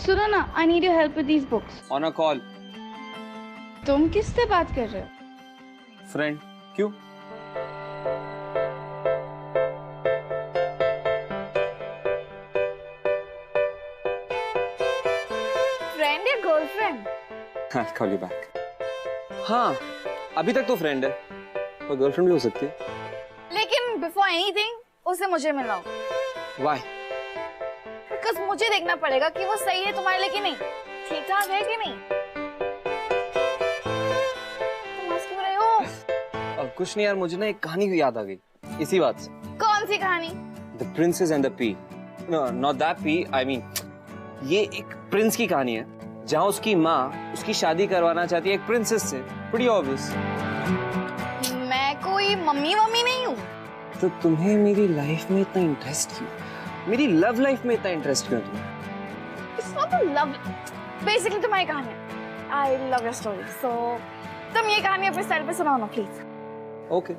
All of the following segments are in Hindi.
सुनो ना, I need your help with these books. On a call. तुम किससे बात कर रहे हो? Friend. क्यों? Friend या girlfriend? I'll call you back. हाँ, अभी तक तो फ्रेंड है, पर गर्लफ्रेंड भी हो सकती है। लेकिन before anything, उसे मुझे मिलाओ। Why? Because मुझे देखना पड़ेगा कि वो सही है तुम्हारे लिए कि नहीं, ठीक ठाक है कि नहीं। तुम हंस क्यों रहे हो? कुछ नहीं यार, मुझे ना एक कहानी याद आ गई इसी बात से। कौन सी कहानी? The Princess and the Pea. No, not that pea. I mean, ये एक प्रिंस की कहानी है, जहाँ उसकी माँ उसकी शादी करवाना चाहती है एक प्रिंसेस से। Pretty obvious. मैं कोई मम्मी नहीं हूँ। तो तुम्हें मेरी लाइफ में इतना इंटरेस्ट क्यों? मेरी लव लाइफ में इतना इंटरेस्ट क्यों तुम्हें? It's not a love. Basically तुम्हारी कहानी है। I love your story. So तुम ये कहानी अपने स्टाइल पे सुनाओ ना please. Okay.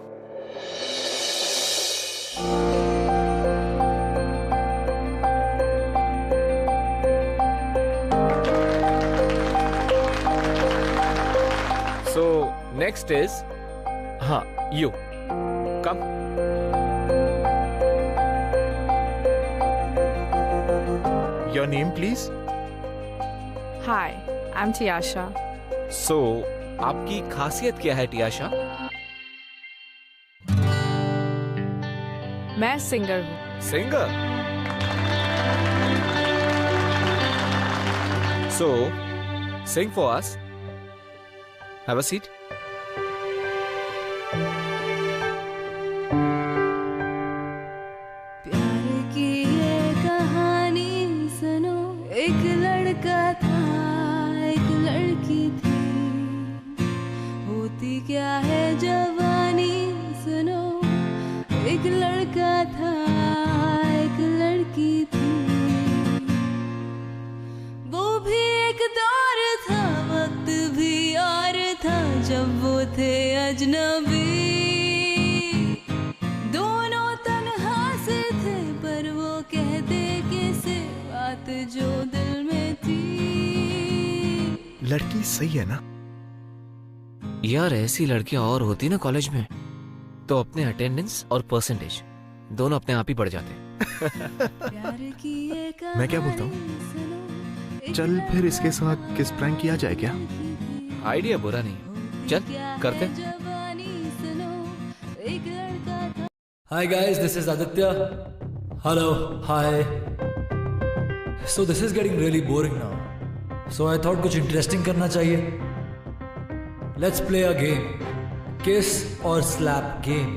So next is, you come. Your name, please. Hi, I'm Tiasha. So आपकी खासियत क्या है टियाशा? मैं सिंगर हूँ। Singer. So sing for us. Have a seat. प्यार की ये कहानी सुनो, एक लड़का था एक लड़की थी, होती क्या है जवानी सुनो, एक लड़का था एक लड़की थी, वो भी एक दौर था वक्त भी और था जब वो थे अजनबी, दोनों तन्हा से थे पर वो कहते किसे बात जो दिल में थी। लड़की सही है ना? यार ऐसी लड़कियां और होती ना कॉलेज में तो अपने अटेंडेंस और परसेंटेज दोनों अपने आप ही बढ़ जाते। मैं क्या बोलता हूँ, चल फिर इसके साथ किस प्रैंक किया जाए क्या? आइडिया बुरा नहीं, चल करते। Hi guys, this is Aditya. Hello, hi. So this is getting really boring now. So I thought कुछ interesting करना चाहिए. Let's play a game. Kiss or slap game.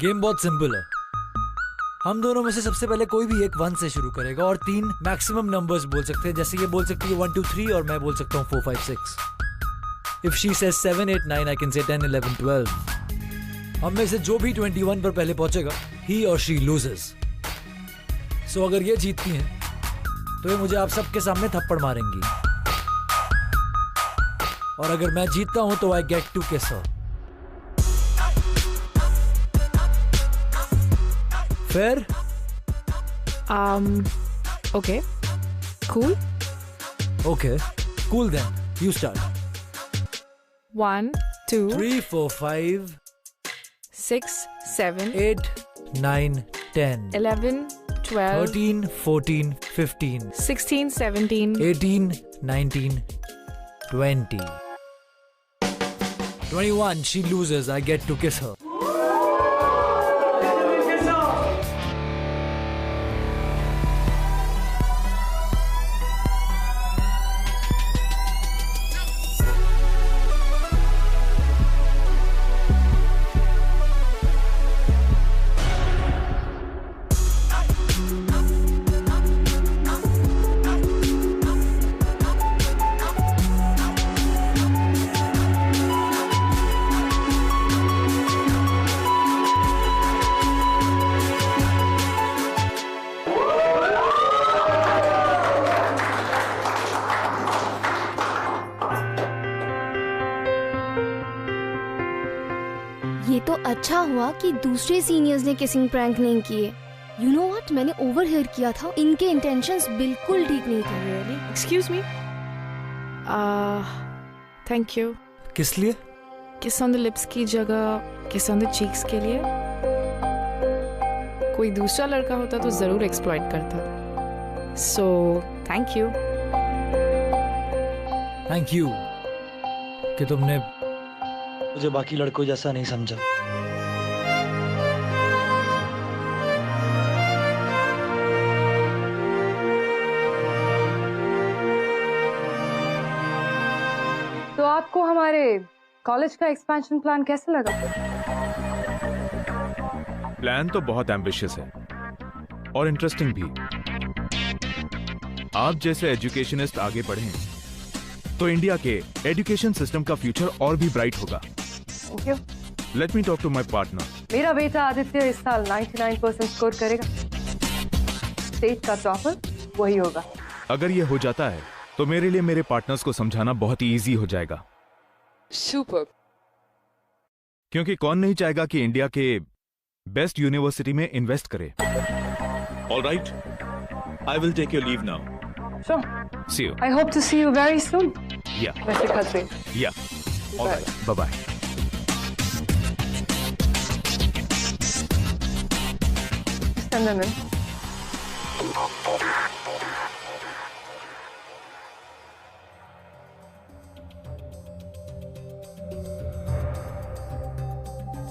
Game बहुत सिंपल है। हम दोनों में से सबसे पहले कोई भी एक 1 से शुरू करेगा और 3 मैक्सिमम नंबर्स बोल सकते हैं, जैसे ये बोल सकती है 1 2 3 और मैं बोल सकता हूँ 4 5 6। If she says 7 8 9 I can say 10 11 12। हम में से जो भी 21 पर पहले पहुंचेगा he or she loses। So अगर ये जीतती हैं तो ये मुझे आप सबके सामने थप्पड़ मारेंगी, और अगर मैं जीतता हूं तो I get to kiss her। Fair? Okay. Cool. Okay. Cool then. You start. 1 2 3 4 5 6 7 8 9 10 11 12 13 14 15 16 17 18 19 20 21 She loses. I get to kiss her. ये तो अच्छा हुआ कि दूसरे सीनियर्स ने किसिंग प्रैंक नहीं किए। यू नो व्हाट, मैंने ओवरहियर किया था, इनके इंटेंशंस बिल्कुल ठीक नहीं थे। Really? Excuse me? Thank you. किस लिए? Kiss on the lips की जगह kiss on the cheeks के लिए। कोई दूसरा लड़का होता तो जरूर एक्सप्लॉइट करता। So, thank you. Thank you कि तुमने मुझे बाकी लड़कों जैसा नहीं समझा। तो आपको हमारे कॉलेज का एक्सपेंशन प्लान कैसा लगा? प्लान तो बहुत एम्बिशियस है और इंटरेस्टिंग भी। आप जैसे एजुकेशनिस्ट आगे बढ़ें तो इंडिया के एजुकेशन सिस्टम का फ्यूचर और भी ब्राइट होगा। Thank you. Let me talk to my partner. मेरा बेटा आदित्य इस साल 99% स्कोर करेगा। स्टेट का टॉपर वही होगा। अगर ये हो जाता है तो मेरे लिए मेरे पार्टनर्स को समझाना बहुत ही इजी हो जाएगा। सुपर। क्योंकि कौन नहीं चाहेगा कि इंडिया के बेस्ट यूनिवर्सिटी में इन्वेस्ट करे। Alright, I will take your leave now. Sure. See you. I hope to see you very soon. Yeah. Mr. Khatri. Yeah. All right. Bye-bye. Send them in.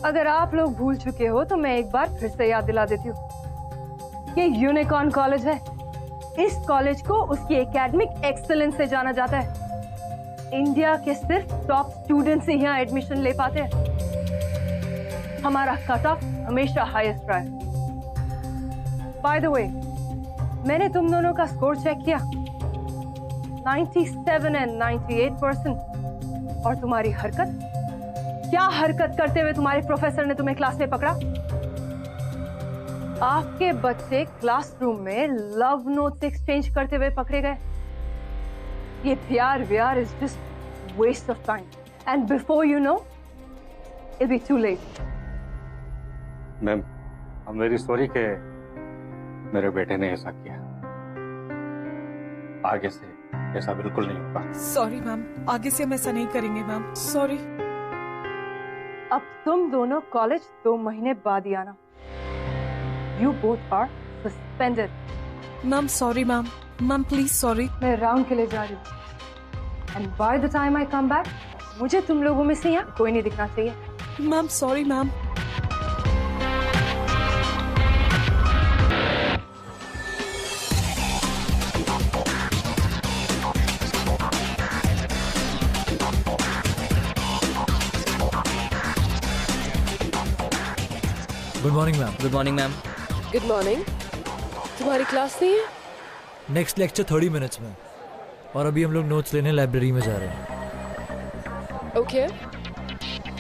अगर आप लोग भूल चुके हो तो मैं एक बार फिर से याद दिला देती हूँ। ये यूनिकॉर्न कॉलेज है। इस कॉलेज को उसकी एकेडमिक एक्सीलेंस से जाना जाता है। इंडिया के सिर्फ टॉप स्टूडेंट्स ही यहाँ एडमिशन ले पाते हैं। हमारा कट ऑफ हमेशा हाईएस्ट रहा है। बाय द वे, मैंने तुम दोनों का स्कोर चेक किया, 97 and 98%। और तुम्हारी हरकत, क्या हरकत करते हुए तुम्हारे प्रोफेसर ने तुम्हें क्लास में पकड़ा? आपके बच्चे क्लासरूम में लव नोट्स एक्सचेंज करते हुए पकड़े गए। ये प्यार is just waste of time and before you know it be too late. Ma'am, I am very sorry कि मेरे बेटे ने ऐसा किया। आगे से ऐसा बिल्कुल नहीं होगा। सॉरी मैम, आगे से हम ऐसा नहीं करेंगे मैम। सॉरी। अब तुम दोनों कॉलेज 2 महीने बाद ही आना। You both are suspended. Ma'am sorry ma'am, ma'am please sorry. मैं राउंड के लिए जा रही हूँ। And by the time I come back, मुझे तुम लोगों में से यहाँ कोई नहीं दिखना चाहिए। Ma'am sorry ma'am. Good morning ma'am. Good morning ma'am. Good morning. तुम्हारी क्लास नहीं है? नेक्स्ट लेक्चर 30 मिनट्स में, और अभी हम लोग नोट्स लेने लाइब्रेरी में जा रहे हैं। Okay,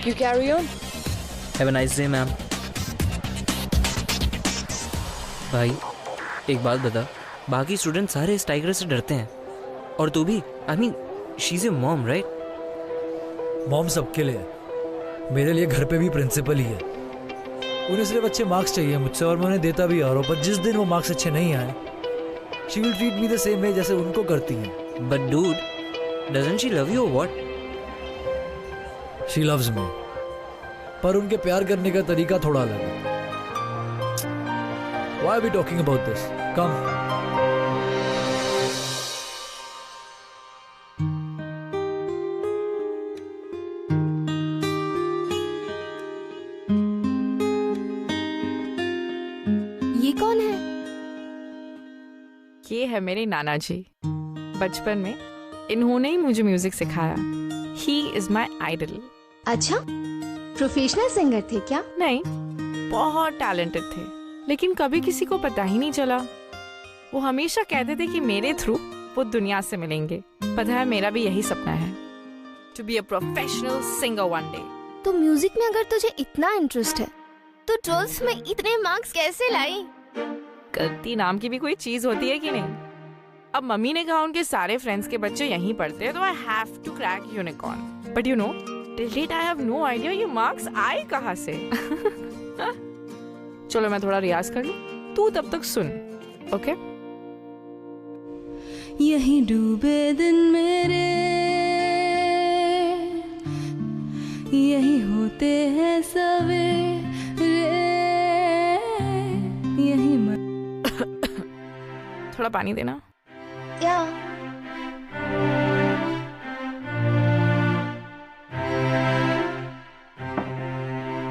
you carry on. Have a nice day ma'am. भाई एक बात बता, बाकी स्टूडेंट सारे इस टाइगर से डरते हैं और तू भी। I mean she is a mom right? Mom सबके लिए, मेरे लिए घर पे भी प्रिंसिपल ही है। उन्हें सिर्फ अच्छे मार्क्स चाहिए मुझसे और मैं उन्हें देता भी आ रहा हूँ, पर जिस दिन वो मार्क्स अच्छे नहीं आए, she will treat me the same way जैसे उनको करती हैं। But dude, doesn't she love you और व्हाट? शी लव्स मी, पर उनके प्यार करने का तरीका थोड़ा अलग है। Why are we talking about this? Come. ये कौन है? ये है मेरे नाना जी। बचपन में इन्होंने ही मुझे म्यूजिक सिखाया। He is my idol. अच्छा, प्रोफेशनल सिंगर थे क्या? नहीं, बहुत टैलेंटेड थे, लेकिन कभी किसी को पता ही नहीं चला। वो हमेशा कहते थे कि मेरे थ्रू वो दुनिया से मिलेंगे। पता है, मेरा भी यही सपना है, to be a professional singer one day. तो म्यूजिक में अगर तुझे इतना इंटरेस्ट है, तो 12th में इतने मार्क्स कैसे लाई? गलती नाम की भी कोई चीज होती है कि नहीं? अब मम्मी ने कहा उनके सारे फ्रेंड्स के बच्चे यहीं पढ़ते हैं, तो I have to crack unicorn. But you know, till date I have no idea ये मार्क्स आए कहाँ से। चलो मैं थोड़ा रियाज कर लूं, तू तब तक सुन, ओके? यही डूबे दिन मेरे, यही होते हैं सवेरे, यही थोड़ा पानी देना।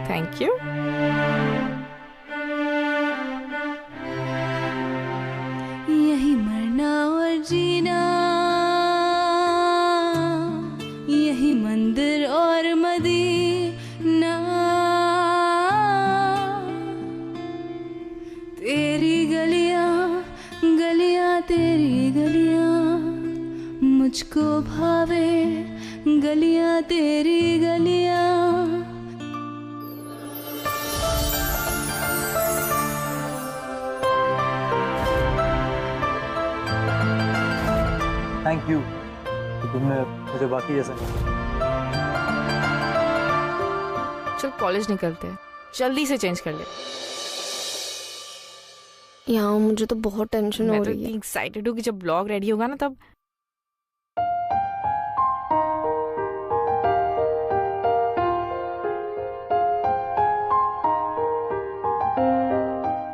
Thank you. यही मरना और जीना, यही मंदिर और मदीना, तेरी गलियां गलियां तेरी गलियां, मुझको भावे गलियां तेरी गलियां। थैंक यू कि तुमने मुझे बाकी जैसा नहीं। चल कॉलेज निकलते हैं, जल्दी से चेंज कर ले। यार मुझे तो बहुत टेंशन हो रही है। मैं तो एक्साइटेड हूँ कि जब ब्लॉग रेडी होगा ना तब।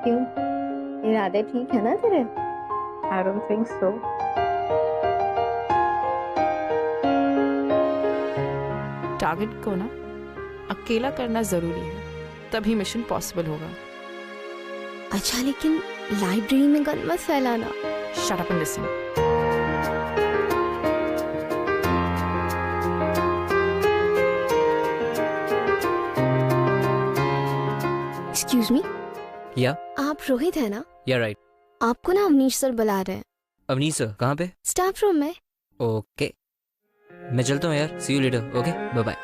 क्यों, इरादे ठीक है ना तेरे? I don't think so. Target को ना अकेला करना जरूरी है, तभी मिशन पॉसिबल होगा। अच्छा लेकिन लाइब्रेरी में गन मत फैलाना। Shut up and listen. Excuse me, या आप रोहित है ना? या राइट। आपको ना अवनीश सर बुला रहे हैं। अवनीश सर कहाँ पे? स्टाफ रूम में। ओके मैं चलता हूँ यार, see you later. Okay bye bye.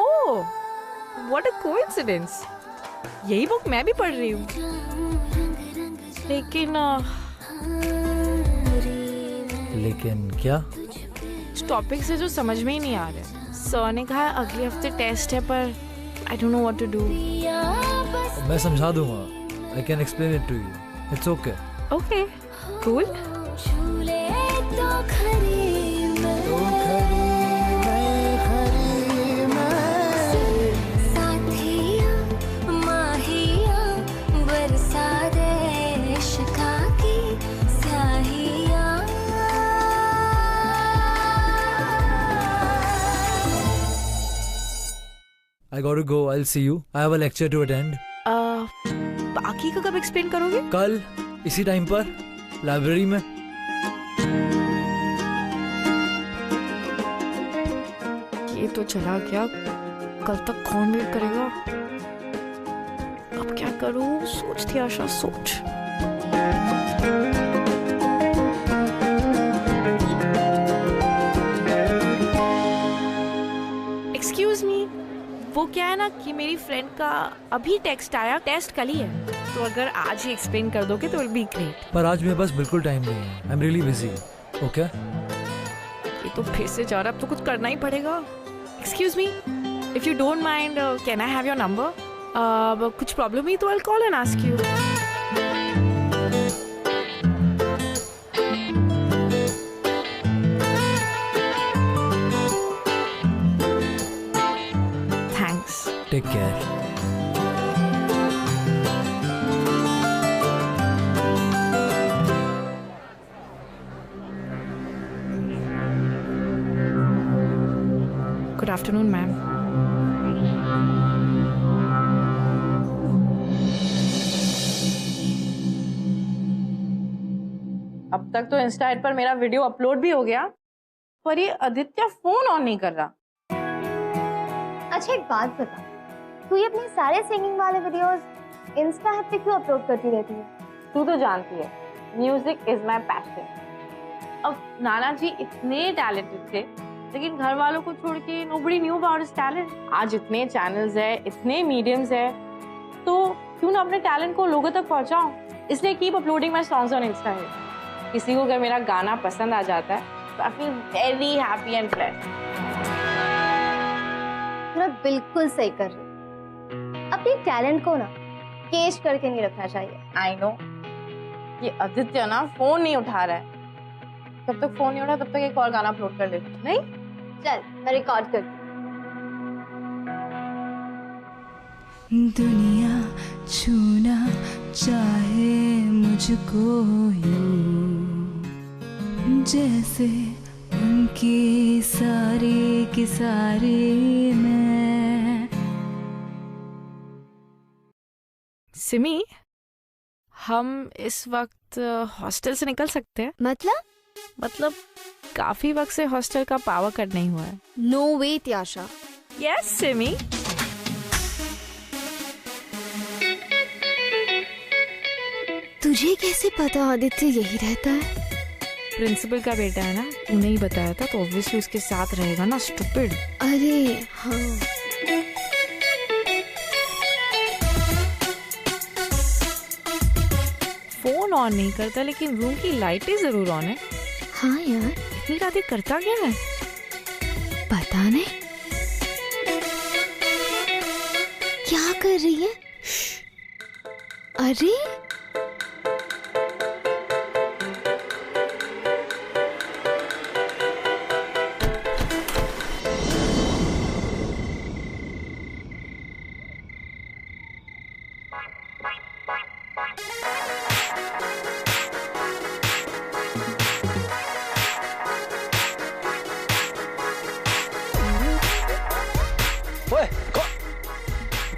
Oh, what a coincidence! यही बुक मैं भी पढ़ रही हूँ, लेकिन क्या? इस टॉपिक से जो समझ में ही नहीं आ रहा। सर ने कहा अगले हफ्ते टेस्ट है, पर I don't know what to do. मैं समझा दूंगा। I can explain it to you. It's okay. Okay, cool. I gotta go. I'll see you. I have a lecture to attend. बाकी का कब एक्सप्लेन करोगे? कल इसी टाइम पर लाइब्रेरी में। ये तो चला गया, कल तक कौन वेट करेगा? अब क्या करूं? सोचती आशा सोच। एक्सक्यूज मी, वो क्या है ना कि मेरी फ्रेंड का अभी टेक्स्ट आया, टेस्ट कल ही है, तो अगर आज ही एक्सप्लेन कर दोगे तो विल बी ग्रेट। पर आज मेरे पास बिल्कुल टाइम नहीं है। I am really busy. Okay ये तो फिर से जा रहा, अब तो कुछ करना ही पड़ेगा। Excuse me, if you don't mind can I have your number? कुछ प्रॉब्लम हुई तो I will call and ask you. Take care. Good afternoon ma'am. अब तक तो इंस्टा पर मेरा वीडियो अपलोड भी हो गया, पर ये आदित्य फोन ऑन नहीं कर रहा। अच्छा एक बात बता, तू ये अपने सारे सिंगिंग वाले वीडियोस इंस्टा पे क्यों अपलोड करती रहती है? तू तो जानती है म्यूजिक इज माई पैशन। अब नाना जी इतने टैलेंटेड थे, लेकिन घर वालों को छोड़ के nobody knew about his talent. आज इतने चैनल्स है, इतने मीडियम्स है, तो क्यों ना अपने टैलेंट को लोगों तक पहुंचाऊं। इसलिए keep uploading my songs on Insta. किसी को अगर मेरा गाना पसंद आ जाता है तो I feel very happy and blessed. बिल्कुल सही कर रही, अपनी टैलेंट को ना केश करके नहीं रखना चाहिए। आई नो, ये आदित्य ना फोन नहीं उठा रहा है। जब तक फोन नहीं उठा तब तक एक और गाना अपलोड कर लेती। नहीं चल मैं रिकॉर्ड करती। दुनिया छूना चाहे मुझको यूं, जैसे उनकी सारी की सारी मैं। सिमी, हम इस वक्त हॉस्टल से निकल सकते हैं? मतलब काफी वक्त से हॉस्टल का पावर कट नहीं हुआ है। नो वे त्याशा। यस सिमी। तुझे कैसे पता आदित्य यही रहता है? प्रिंसिपल का बेटा है ना, तूने ही बताया था, तो ऑब्वियसली उसके साथ रहेगा ना, स्टूपिड। अरे हाँ। फोन ऑन नहीं करता, लेकिन रूम की लाइटें जरूर ऑन है। हाँ यार, इतनी रातें करता क्या है? पता नहीं क्या कर रही है। अरे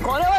कौन है वो?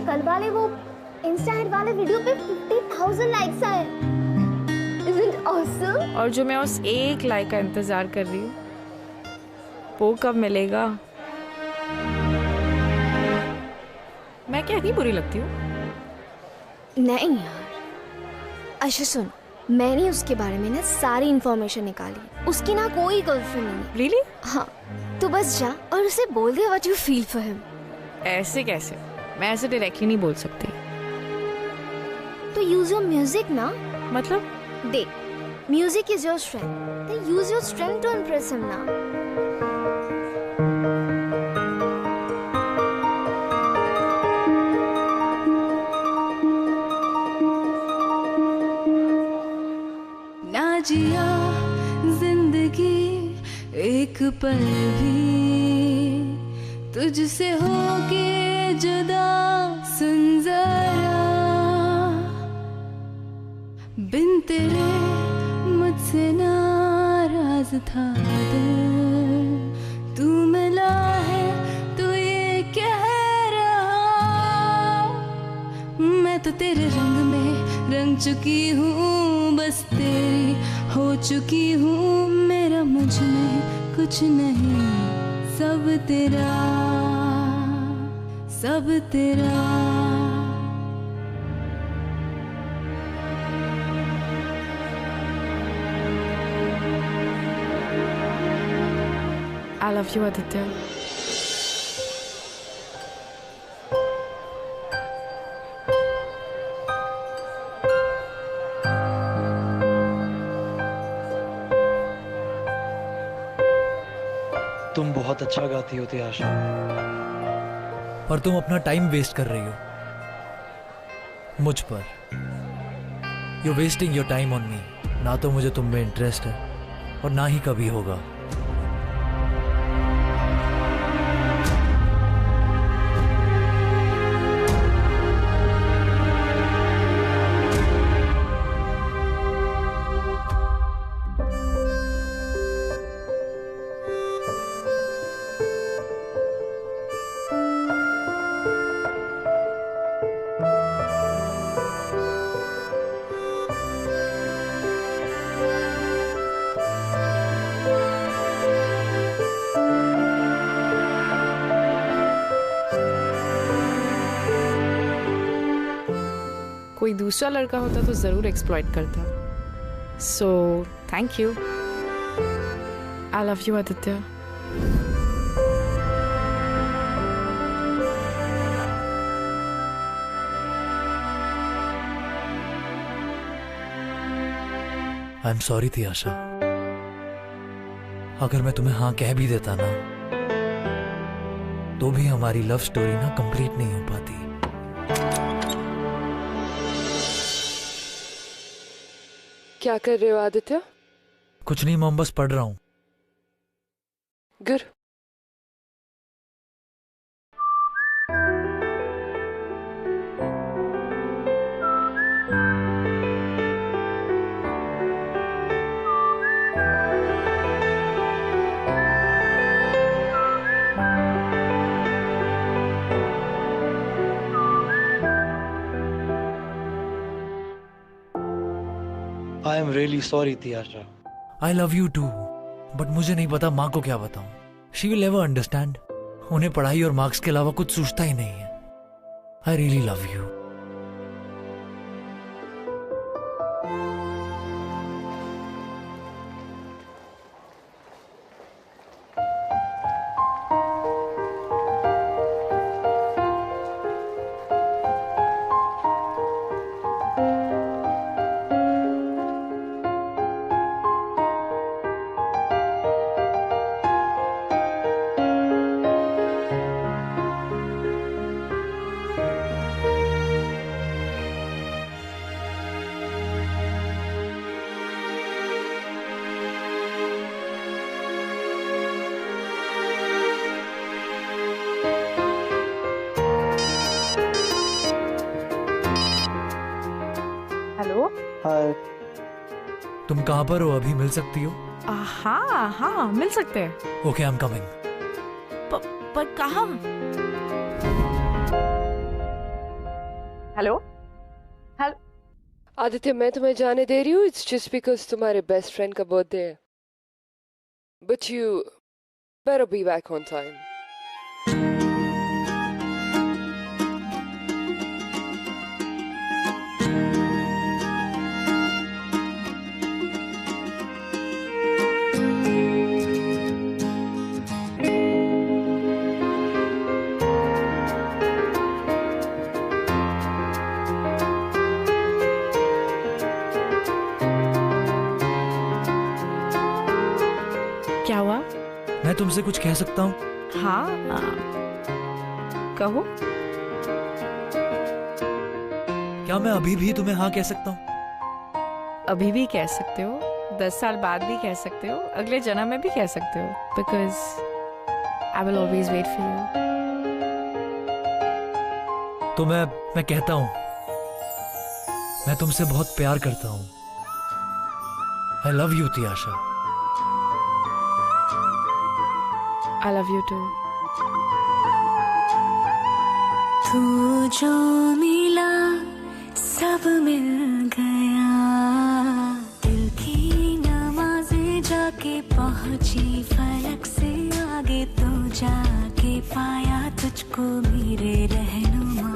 कल वाले वो इंस्टा वाले वीडियो पे 50,000 लाइक्स आए। Isn't it awesome? और जो मैं उस एक लाइक का इंतजार कर रही हूँ, वो कब मिलेगा? मैं क्या इतनी बुरी लगती हूँ? नहीं यार, अच्छा सुन, मैंने उसके बारे में ना सारी इंफॉर्मेशन निकाली। उसकी ना कोई गर्लफ्रेंड नहीं है। Really? हाँ, तू बस जा और उसे बोल दे what you feel for him। ऐसे कैसे? मैं ऐसे डायरेक्टली नहीं बोल सकती। तो यूज योर म्यूजिक ना। मतलब? देख, म्यूजिक इज योर स्ट्रेंथ, तो use your strength to impress him ना। ना जिया जिंदगी एक पल भी तुझसे होके जुदा, सुन जरा बिन तेरे मुझसे नाराज था दिल, तू मिला है तो ये कह रहा, मैं तो तेरे रंग में रंग चुकी हूँ, बस तेरी हो चुकी हूँ, मेरा मुझ में कुछ नहीं, सब तेरा, सब तेरा। I love you, Aditya. तुम बहुत अच्छा गाती हो त्याशा, और तुम अपना टाइम वेस्ट कर रही हो मुझ पर। You're wasting your time on me. ना तो मुझे तुम में इंटरेस्ट है और ना ही कभी होगा। कोई दूसरा लड़का होता तो जरूर एक्सप्लॉइट करता। So thank you. I love you Aditya. I am sorry Tyasha, अगर मैं तुम्हें हाँ कह भी देता ना तो भी हमारी लव स्टोरी ना कंप्लीट नहीं हो पाती। क्या कर रहे हो आदित्य? कुछ नहीं मॉम, बस पढ़ रहा हूँ। Good. I am really sorry त्याशा। I love you too, but मुझे नहीं पता माँ को क्या बताऊं। She will never understand। उन्हें पढ़ाई और मार्क्स के अलावा कुछ सूझता ही नहीं है। I really love you। हाय। तुम कहाँ पर हो? अभी मिल सकती हो? हाँ हाँ मिल सकते हैं। Okay, I am coming. पर कहाँ? हेलो हेलो आदित्य, मैं तुम्हें जाने दे रही हूँ। इट्स जस्ट बिकॉज तुम्हारे बेस्ट फ्रेंड का बर्थडे है। But you better be back on time. क्या हुआ? मैं तुमसे कुछ कह सकता हूँ? हाँ कहो। क्या मैं अभी भी तुम्हें हाँ कह सकता हूँ? अभी भी कह सकते हो, 10 साल बाद भी कह सकते हो, अगले जन्म में भी कह सकते हो। Because I will always wait for you. तो मैं कहता हूँ, मैं तुमसे बहुत प्यार करता हूँ। I love you Tyasha. I love you too। तू जो मिला सब मिल गया, दिल की नमाज़ें जाके पहुंची फलक से आगे, तो जाके पाया तुझको मेरे रहनुमा।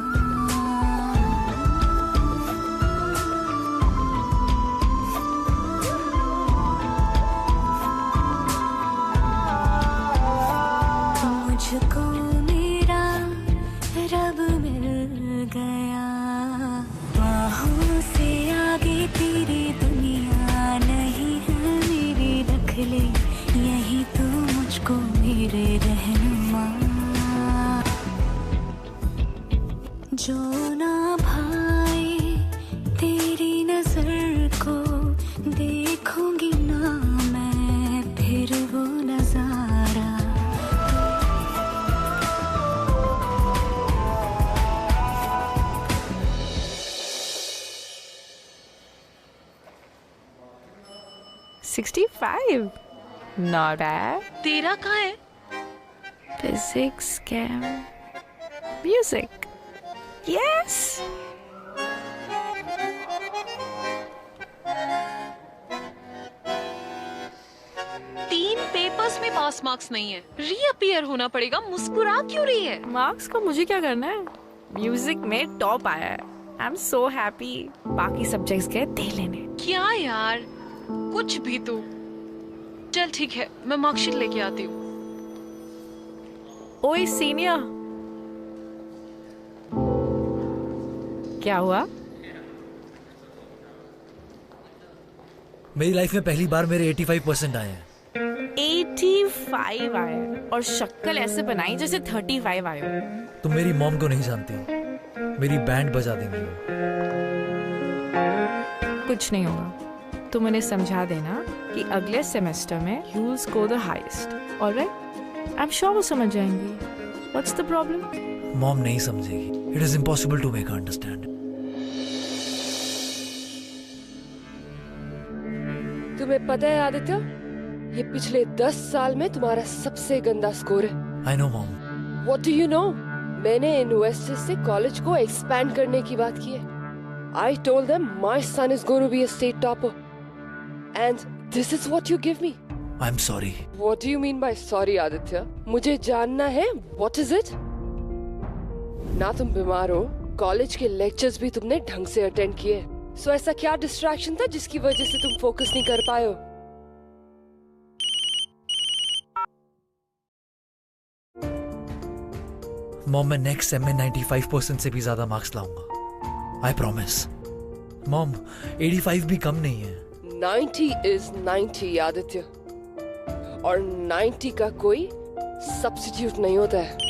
मुझको मेरा रब मिल गया। बाहों से आगे तेरी दुनिया नहीं है मेरी, रख ले यही तो मुझको मेरे रहनुमा। जो ना भाए तेरी नजर को देखूंगी ना मैं फिर वो नजारा। $65 Not bad. तेरा कहाँ है? Physics, chem, music. Yes. तीन पेपर्स में पास मार्क्स नहीं है, रीअपियर होना पड़ेगा। मुस्कुरा क्यों रही है? मार्क्स को मुझे क्या करना है? म्यूजिक में टॉप आया है। I am so happy. बाकी सब्जेक्ट्स गए दे लेने। क्या यार, कुछ भी तू। चल ठीक है, मैं मार्कशीट लेके आती हूँ। ओए सीनियर, क्या हुआ? मेरी लाइफ में पहली बार मेरे 85% आए हैं। 85 आए और शक्ल ऐसे बनाई जैसे 35 आए हो। तुम मेरी मॉम को नहीं जानती, मेरी बैंड बजा देंगी। कुछ नहीं होगा, तुम उन्हें समझा देना कि अगले सेमेस्टर में you will score the highest. Alright, I am sure वो समझ जाएंगी। What's the problem? मॉम नहीं समझेगी। It is impossible to make her understand. तुम्हें पता है आदित्य, ये पिछले 10 साल में तुम्हारा सबसे गंदा स्कोर है। I know mom. What do you know? मैंने इन्वेस्टर्स से कॉलेज को एक्सपैंड करने की बात की है। I told them my son is going to be a state topper and this is what you give me. I am sorry. What do you mean by sorry Aditya? मुझे जानना है व्हाट इज इट? ना तुम बीमार हो, कॉलेज के लेक्चर्स भी तुमने ढंग से अटेंड किए। सो ऐसा क्या डिस्ट्रैक्शन था जिसकी वजह से तुम फोकस नहीं कर पाए हो? मॉम, मैं नेक्स्ट सेम में 95% से भी ज्यादा मार्क्स लाऊंगा। I promise. मॉम, 85 भी कम नहीं है। 90 इज 90 आदित्य, और 90 का कोई सब्स्टिट्यूट नहीं होता है।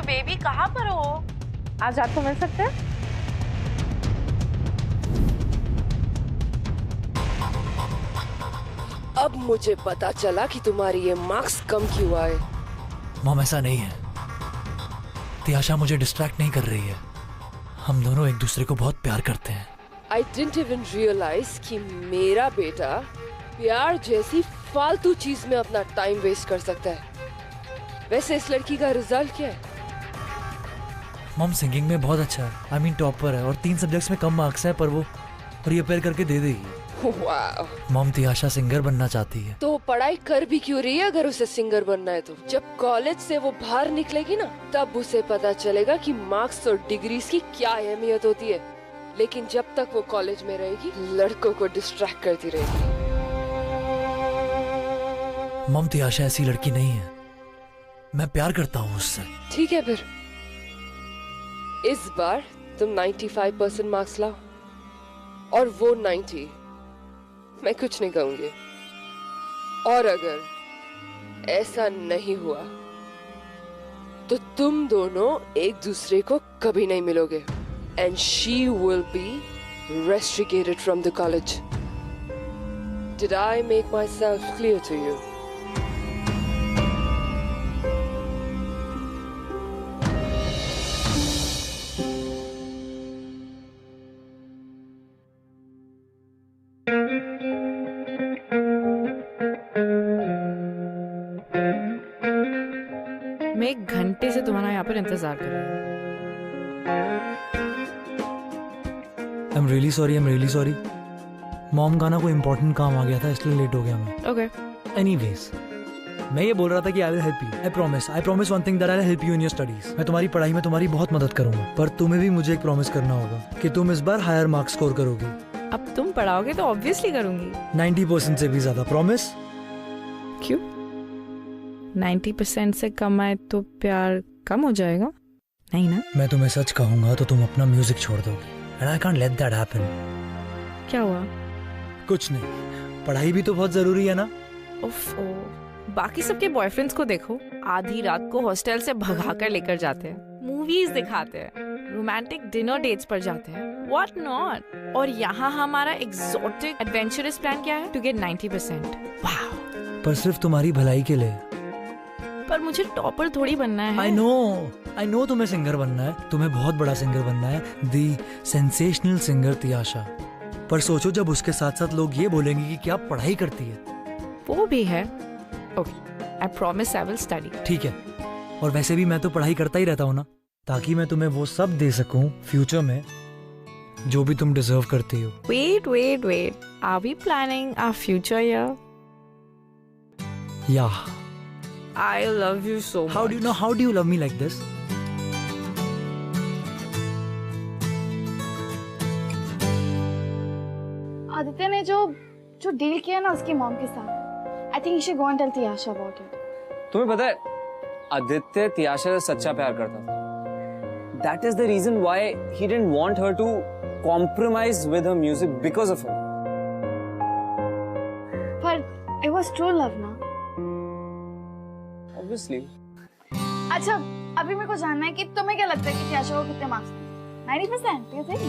बेबी कहाँ पर हो? आज आपको मिल सकते हैं? अब मुझे पता चला कि तुम्हारी ये मार्क्स कम क्यों आए। मॉम, ऐसा नहीं है। तियाशा मुझे डिस्ट्रैक्ट नहीं कर रही है। हम दोनों एक दूसरे को बहुत प्यार करते हैं। I didn't even realize कि मेरा बेटा प्यार जैसी फालतू चीज में अपना टाइम वेस्ट कर सकता है। वैसे इस लड़की का रिजल्ट क्या है? मॉम, सिंगिंग में बहुत अच्छा है। आई मीन टॉपर है, और 3 सब्जेक्ट्स में कम मार्क्स है, पर वो रीअपियर करके दे देगी। वाह। मॉम, तियाशा सिंगर बनना चाहती है। तो पढ़ाई कर भी क्यों रही है अगर उसे सिंगर बनना है तो? जब कॉलेज से वो बाहर निकलेगी ना, तब उसे पता चलेगा कि मार्क्स और डिग्रीज की क्या अहमियत होती है। लेकिन जब तक वो कॉलेज में रहेगी, लड़कों को डिस्ट्रैक्ट करती रहेगी। मॉम, तियाशा ऐसी लड़की नहीं है। मैं प्यार करता हूँ उससे। ठीक है, फिर इस बार तुम 95% मार्क्स लाओ और वो 90। मैं कुछ नहीं कहूंगी। और अगर ऐसा नहीं हुआ तो तुम दोनों एक दूसरे को कभी नहीं मिलोगे। And she will be rusticated from the college. Did I make myself clear to you? मैं 1 घंटे से तुम्हारा यहाँ पर इंतजार कर रही हूँ। I'm really sorry. मॉम का ना कोई इम्पोर्टेंट काम आ गया था, इसलिए लेट हो गया मैं। Okay. Anyways, मैं ये बोल रहा था कि I will help you. I promise one thing that I will help you in your studies. मैं तुम्हारी पढ़ाई में तुम्हारी बहुत मदद करूंगा, पर तुम्हें भी मुझे एक प्रॉमिस करना होगा कि तुम इस बार हायर मार्क्स स्कोर करोगी। अब तुम पढ़ाओगे तो ऑब्वियसली करूंगी। 90% से भी ज्यादा, प्रॉमिस? क्यों? 90% से कम आए तो प्यार कम हो जाएगा? नहीं ना? मैं तुम्हें सच कहूंगा तो तुम अपना म्यूजिक छोड़ दोगी, and I can't let that happen. क्या हुआ? कुछ नहीं, पढ़ाई भी तो बहुत जरूरी है ना। उफ, बाकी सबके बॉयफ्रेंड्स को देखो, आधी रात को हॉस्टल से भगा कर लेकर जाते हैं, मूवीज दिखाते हैं, रोमांटिक डिनर डेट्स पर जाते हैं, व्हाट नॉट। और यहाँ हमारा एक्सोटिक एडवेंचरस प्लान क्या है? To get 90%। वाओ! पर सिर्फ तुम्हारी भलाई के लिए। पर मुझे टॉपर थोड़ी बनना है। आई नो तुम्हें सिंगर बनना है, तुम्हें बहुत बड़ा सिंगर बनना है, दी सेंसेशनल सिंगर तियाशा। पर सोचो जब उसके साथ साथ लोग ये बोलेंगे कि क्या पढ़ाई करती है। वो भी है। Okay, I promise I will study. ठीक है, और वैसे भी मैं तो पढ़ाई करता ही रहता हूँ ना, ताकि मैं तुम्हें वो सब दे सकूं फ्यूचर में जो भी तुम डिजर्व करती हो। Wait. Are we planning our future here? Yeah. I love you so much. How do you love me like this? Aditya ने जो डील किया ना उसकी मॉम के साथ, I think you should go and tell Tiyasha about it. तुम्हें पता है आदित्य तियाशा से सच्चा प्यार करता था। That is the reason why he didn't want her to compromise with her music because of him. पर it was true love ना? Obviously. अच्छा, अभी मेरे को जानना है कि तुम्हें क्या लगता है कि तियाशा को कितने marks? 90%, do you think?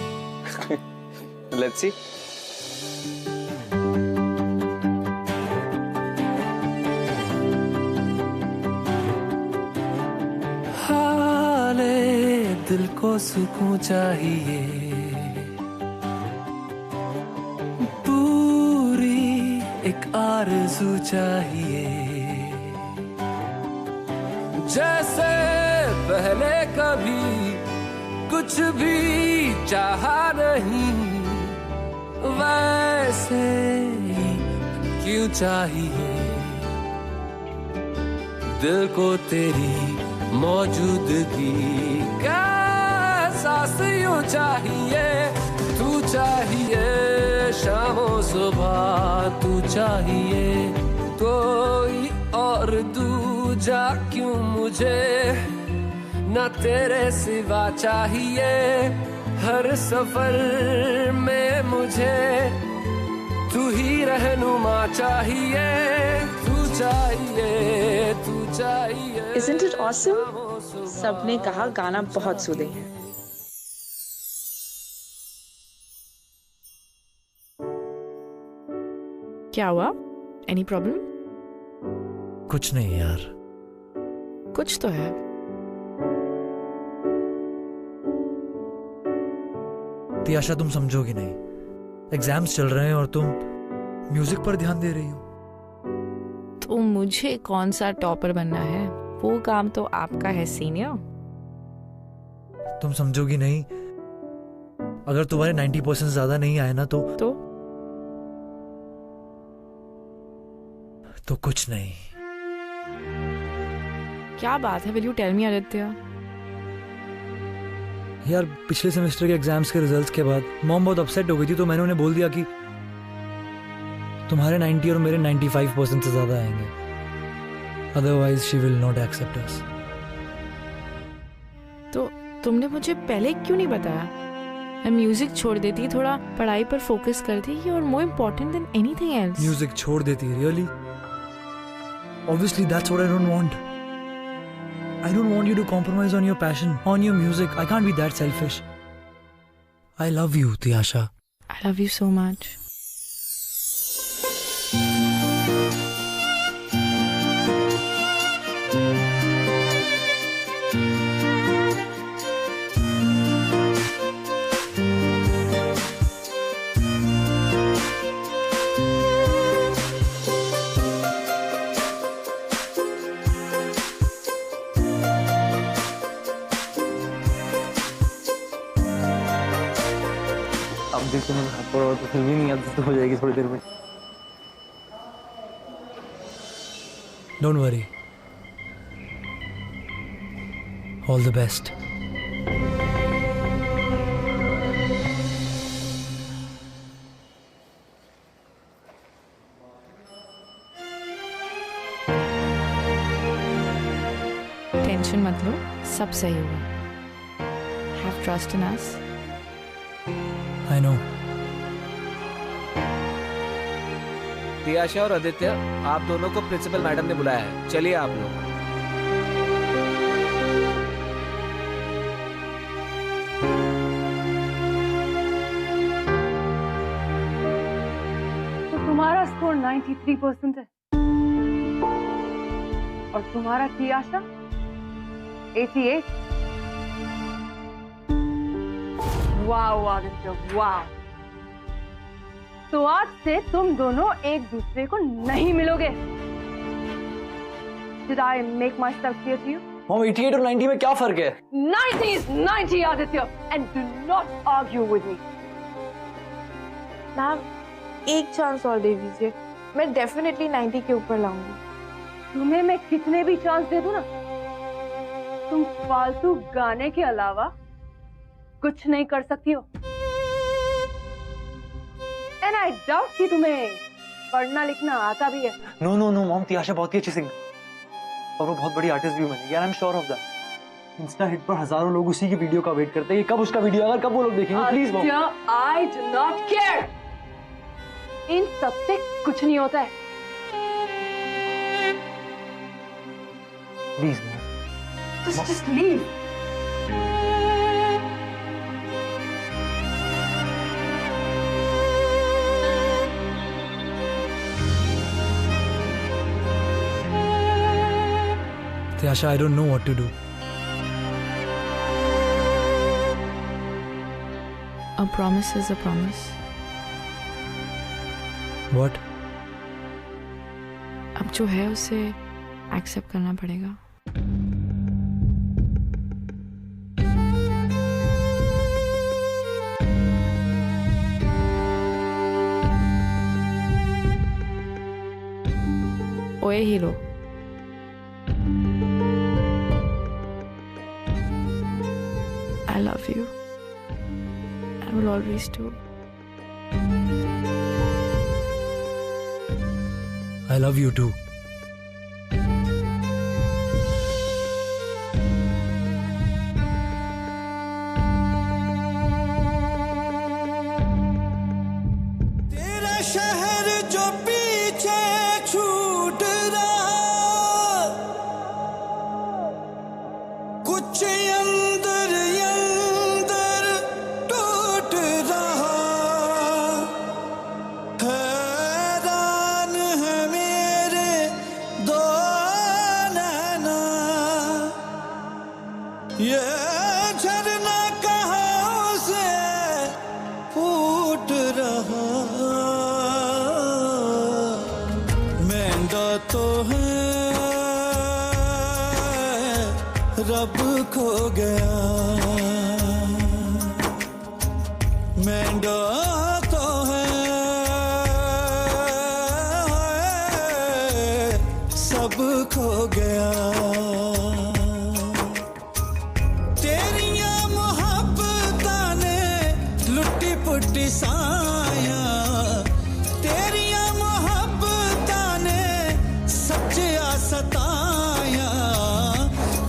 Let's see. दिल को सुकून चाहिए, पूरी एक आरज़ू चाहिए, जैसे पहले कभी कुछ भी चाहा नहीं, वैसे ही क्यों चाहिए। दिल को तेरी मौजूदगी का एहसास यूं चाहिए, तू चाहिए शामों सुबह, तू चाहिए कोई और दूजा क्यों मुझे, न तेरे सिवा चाहिए हर सफर में मुझे, तू ही रहनुमा चाहिए, तू चाहिए, तू चाहिए। Isn't it awesome? सबने कहा गाना बहुत सूदिंग है। क्या हुआ? Any problem? कुछ नहीं यार। कुछ तो है। तियाशा तुम समझोगी नहीं, एग्जाम्स चल रहे हैं और तुम म्यूजिक पर ध्यान दे रही हो। तो मुझे कौन सा टॉपर बनना है, वो काम तो आपका है सीनियर। तुम समझोगी नहीं, अगर तुम्हारे 90% ज्यादा नहीं आए ना तो कुछ नहीं। क्या बात है? Will you tell me Aditya? यार पिछले सेमेस्टर के एग्जाम्स के रिजल्ट्स के बाद मॉम बहुत अपसेट हो गई थी, तो मैंने उन्हें बोल दिया कि तुम्हारे 90 और मेरे 95% से ज्यादा आएंगे, otherwise she will not accept us. तो तुमने मुझे पहले क्यों नहीं बताया? मैं म्यूजिक छोड़ देती, थोड़ा पढ़ाई पर फोकस करती, और more important than anything else. Music छोड़ देती? Really? Obviously that's what I don't want. I don't want you to compromise on your passion, on your music. I can't be that selfish. I love you, Tiyasha. I love you so much. देखो मैं हाथ पड़ा तो फिर भी नहीं आदत हो जाएगी थोड़ी देर में। Don't worry. All the best. Tension मत लो, सब सही होगा. Have trust in us. I know. Tiyasha और आदित्य, आप दोनों को प्रिंसिपल मैडम ने बुलाया है. चलिए आप लोग. तो तुम्हारा स्कोर 93% है और तुम्हारा तियाशा 88. वाह आदित्य वाह. तो आज से तुम दोनों एक दूसरे को नहीं मिलोगे. Did I make myself clear to you? Mom, 88 और 90 में क्या फर्क है? 90 is 90 Aditya, and do not argue with me. Ma'am एक चांस और दे दीजिए, मैं डेफिनेटली 90 के ऊपर लाऊंगी. तुम्हें मैं कितने भी चांस दे दूं ना, तुम फालतू गाने के अलावा कुछ नहीं कर सकती हो. And I doubt कि तुम्हें पढ़ना लिखना आता भी है. No no no mom, Tiyasha बहुत ही अच्छी सिंगर और वो बहुत बड़ी आर्टिस्ट भी बनेगी. यार आई am sure of that. Insta hit पर हजारों लोग उसी की वीडियो का वेट करते हैं. कब उसका वीडियो आएगा, कब वो लोग देखेंगे? Please mom. I do not care. इन सब से कुछ नहीं होता है. Please mom. Just leave. Tiasha, I don't know what to do. A promise is a promise. What? अब जो है उसे एक्सेप्ट करना पड़ेगा. ओए hero, I love you. I will always do. I love you too. तेरा शहर जो पीछे छूट रहा, कुछ अंदर अंदर टूट रहा. हैरान है मेरे दो नैना, ये झरना कहाँ से फूट रहा. महंगा तो है रब खो गया, महंगा तो है सब खो गया. तेरियां मोहब्बतां ने लुट्टी पुट्टी साया, तेरियां मोहब्बतां ने सच्चिया सताया.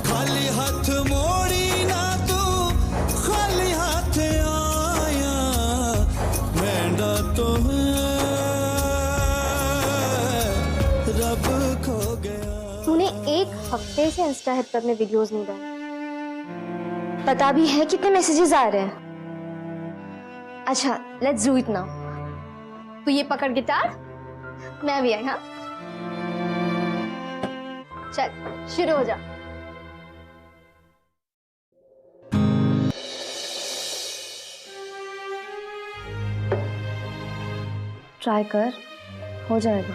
खाली हाथ मोड़ी ना तू, खाली हाथ आया. महंगा तो है रब खो गया. तूने एक हफ्ते से इंस्टा हिट पर अपने वीडियोस नहीं डाले. पता भी है कितने मैसेजेस आ रहे हैं. अच्छा, लेट्स डू इट नाउ. तू ये पकड़ गिटार, मैं भी आई. हाँ चल शुरू हो जा. ट्राई कर, हो जाएगा.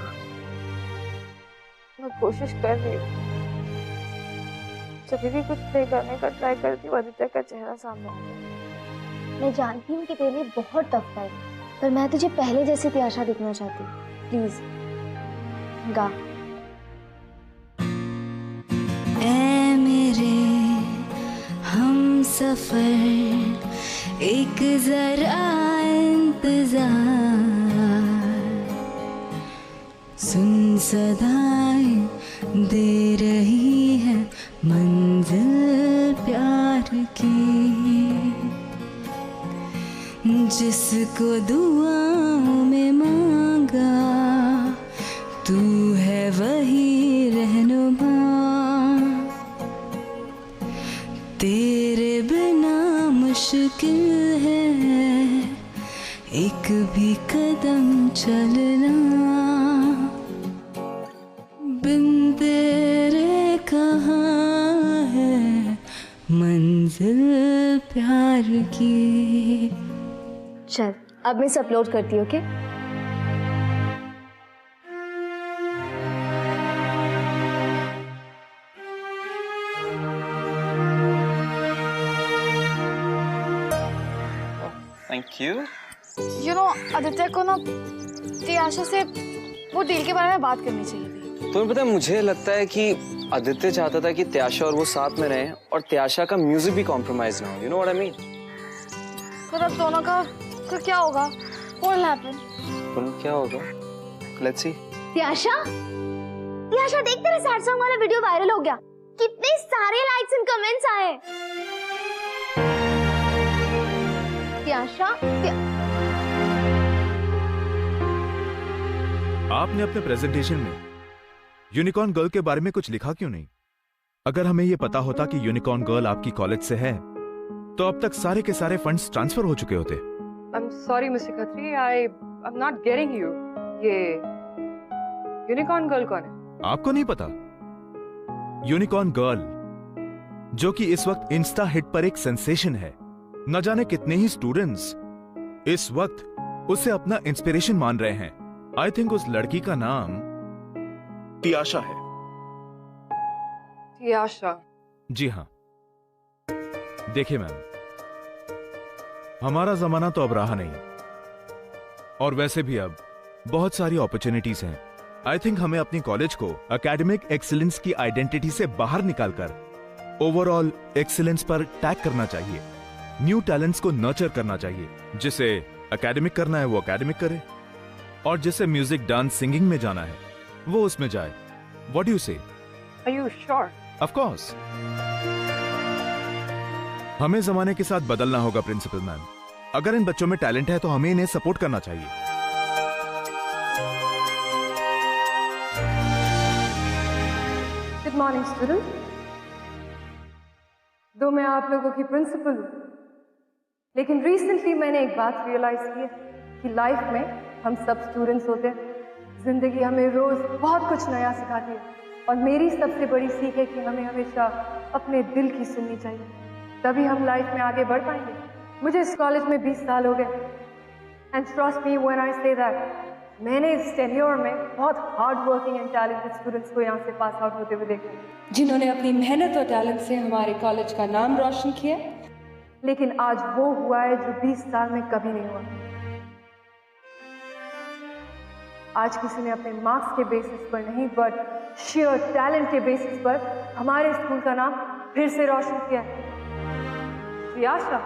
मैं कोशिश कर रही हूँ. जब भी कुछ प्ले करने का ट्राई करती हूँ, आदित्य का चेहरा सामने आता है. मैं जानती हूँ कि तेरे लिए बहुत टफ है, पर मैं तुझे पहले जैसी तियाशा दिखना चाहती हूँ. प्लीज गा. ऐ मेरे हम सफर एक जरा इंतजार, सुन सदाएं दे रही है मंजिल प्यार की, जिसको दुआओं में मांगा तू है वही रहनुमा, तेरे बिना मुश्किल है एक भी कदम चलना, बिन तेरे कहाँ है मंजिल प्यार की। चल अब मैं इसे अपलोड करती हूँ, okay? Thank you. You know Aditya को ना त्याशा से वो डील के बारे में बात करनी चाहिए थी। तुम्हें पता है, मुझे लगता है कि आदित्य चाहता था कि त्याशा और वो साथ में रहें और त्याशा का म्यूजिक भी कॉम्प्रोमाइज ना हो। You know what I mean? तो अब दोनों का क्या होगा? What will happen? क्या होगा? Let's see. त्याशा देख, तेरा सैड सॉन्ग वाला वीडियो वायरल हो गया। कितने सारे लाइक्स एंड कमेंट्स आए। त्याशा आपने अपने प्रेजेंटेशन में यूनिकॉर्न गर्ल के बारे में कुछ लिखा क्यों नहीं? अगर हमें यह पता होता कि यूनिकॉर्न गर्ल आपकी कॉलेज से है तो अब तक सारे के सारे फंड्स ट्रांसफर हो चुके होते। I'm sorry, Mr. Khatri, I'm not getting you. ये यूनिकॉर्न गर्ल कौन है? आपको नहीं पता? यूनिकॉर्न गर्ल जो कि इस वक्त इंस्टा हिट पर एक सेंसेशन है। न जाने कितने ही स्टूडेंट्स इस वक्त उसे अपना इंस्पिरेशन मान रहे हैं। आई थिंक उस लड़की का नाम त्याशा है। त्याशा? जी हाँ। देखिए मैम, हमारा जमाना तो अब रहा नहीं, और वैसे भी अब बहुत सारी अपॉर्चुनिटीज हैं। आई थिंक हमें अपनी कॉलेज को एकेडमिक एक्सीलेंस की आइडेंटिटी से बाहर निकालकर ओवरऑल एक्सीलेंस पर टैग करना चाहिए। न्यू टैलेंट्स को नर्चर करना चाहिए। जिसे एकेडमिक करना है वो एकेडमिक करे, और जिसे म्यूजिक, डांस, सिंगिंग में जाना है वो उसमें जाए। व्हाट डू यू से? Are you sure? Of course. हमें जमाने के साथ बदलना होगा प्रिंसिपल मैम। अगर इन बच्चों में टैलेंट है तो हमें इन्हें सपोर्ट करना चाहिए। Good morning student. दो मैं आप लोगों की प्रिंसिपल हूँ, लेकिन रिसेंटली मैंने एक बात रियलाइज की है कि लाइफ में हम सब स्टूडेंट्स होते हैं। जिंदगी हमें रोज बहुत कुछ नया सिखाती है, और मेरी सबसे बड़ी सीख है कि हमें हमेशा अपने दिल की सुननी चाहिए, तभी हम लाइफ में आगे बढ़ पाएंगे। मुझे इस कॉलेज में 20 साल हो गए, and trust me when I say that, मैंने इस टेन्योर में बहुत hard working and talented students को यहाँ से पास आउट होते हुए देखा, जिन्होंने अपनी मेहनत और टैलेंट से हमारे कॉलेज का नाम रोशन किया। लेकिन आज वो हुआ है जो 20 साल में कभी नहीं हुआ। आज किसी ने अपने मार्क्स के बेसिस पर नहीं, बट शेयर टैलेंट के बेसिस पर हमारे स्कूल का नाम फिर से रोशन किया है। त्याशा,